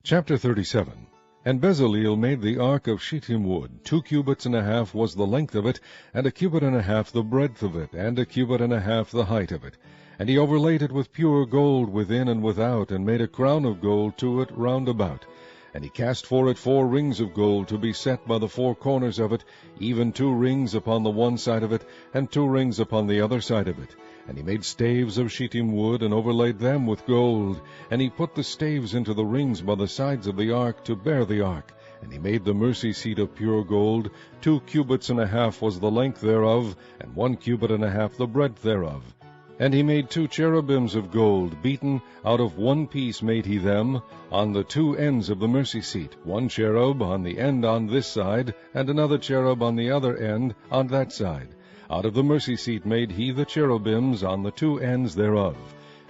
Chapter 37. And Bezaleel made the ark of shittim wood. 2 cubits and a half was the length of it, and 1 cubit and a half the breadth of it, and 1 cubit and a half the height of it. And he overlaid it with pure gold within and without, and made a crown of gold to it round about. And he cast for it 4 rings of gold to be set by the 4 corners of it, even 2 rings upon the one side of it, and 2 rings upon the other side of it. And he made staves of shittim wood, and overlaid them with gold. And he put the staves into the rings by the sides of the ark to bear the ark. And he made the mercy seat of pure gold. 2 cubits and a half was the length thereof, and 1 cubit and a half the breadth thereof. And he made 2 cherubims of gold, beaten out of 1 piece made he them, on the 2 ends of the mercy seat, 1 cherub on the end on this side, and another cherub on the other end on that side. Out of the mercy seat made he the cherubims on the 2 ends thereof.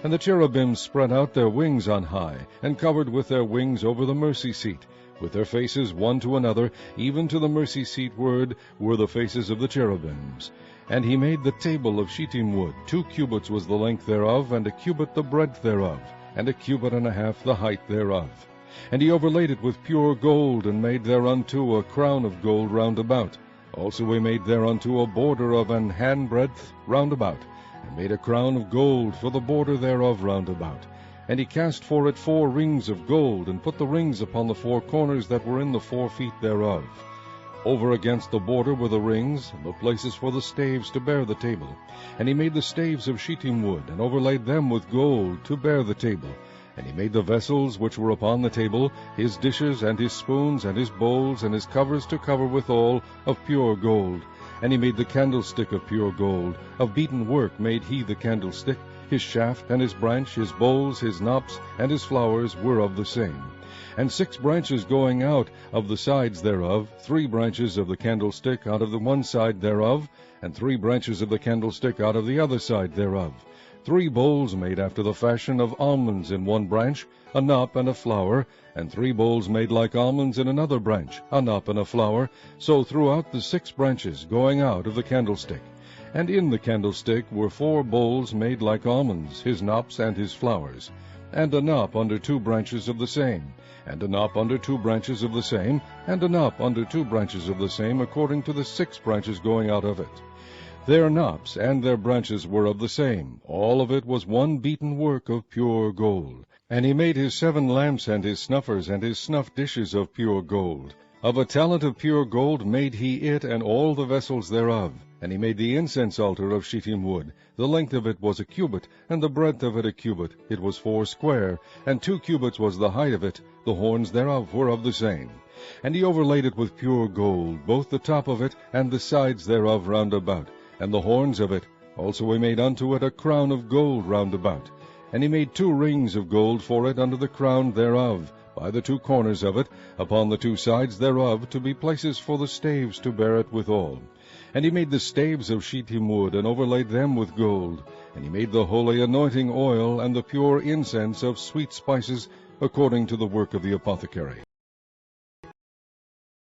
And the cherubims spread out their wings on high, and covered with their wings over the mercy seat. With their faces one to another, even to the mercy seat ward, were the faces of the cherubims. And he made the table of shittim wood. 2 cubits was the length thereof, and 1 cubit the breadth thereof, and 1 cubit and a half the height thereof. And he overlaid it with pure gold, and made thereunto a crown of gold round about. Also he made thereunto a border of an handbreadth round about, and made a crown of gold for the border thereof round about. And he cast for it 4 rings of gold, and put the rings upon the 4 corners that were in the 4 feet thereof. Over against the border were the rings, and the places for the staves to bear the table. And he made the staves of shittim wood, and overlaid them with gold to bear the table. And he made the vessels which were upon the table, his dishes, and his spoons, and his bowls, and his covers to cover withal, of pure gold. And he made the candlestick of pure gold. Of beaten work made he the candlestick. His shaft, and his branch, his bowls, his knops, and his flowers were of the same. And 6 branches going out of the sides thereof, 3 branches of the candlestick out of the one side thereof, and 3 branches of the candlestick out of the other side thereof. 3 bowls made after the fashion of almonds in one branch, a knop and a flower, and 3 bowls made like almonds in another branch, a knop and a flower, so throughout the 6 branches going out of the candlestick. And in the candlestick were 4 bowls made like almonds, his knops and his flowers, and a knop under 2 branches of the same, and a knop under 2 branches of the same, and a knop under 2 branches of the same, according to the 6 branches going out of it. Their knops and their branches were of the same. All of it was one beaten work of pure gold. And he made his 7 lamps and his snuffers and his snuff dishes of pure gold. Of a talent of pure gold made he it and all the vessels thereof. And he made the incense altar of shittim wood. The length of it was 1 cubit, and the breadth of it 1 cubit. It was 4 square, and 2 cubits was the height of it. The horns thereof were of the same. And he overlaid it with pure gold, both the top of it and the sides thereof round about, and the horns of it. Also he made unto it a crown of gold round about. And he made 2 rings of gold for it under the crown thereof, by the 2 corners of it, upon the 2 sides thereof, to be places for the staves to bear it withal. And he made the staves of shittim wood, and overlaid them with gold. And he made the holy anointing oil, and the pure incense of sweet spices, according to the work of the apothecary.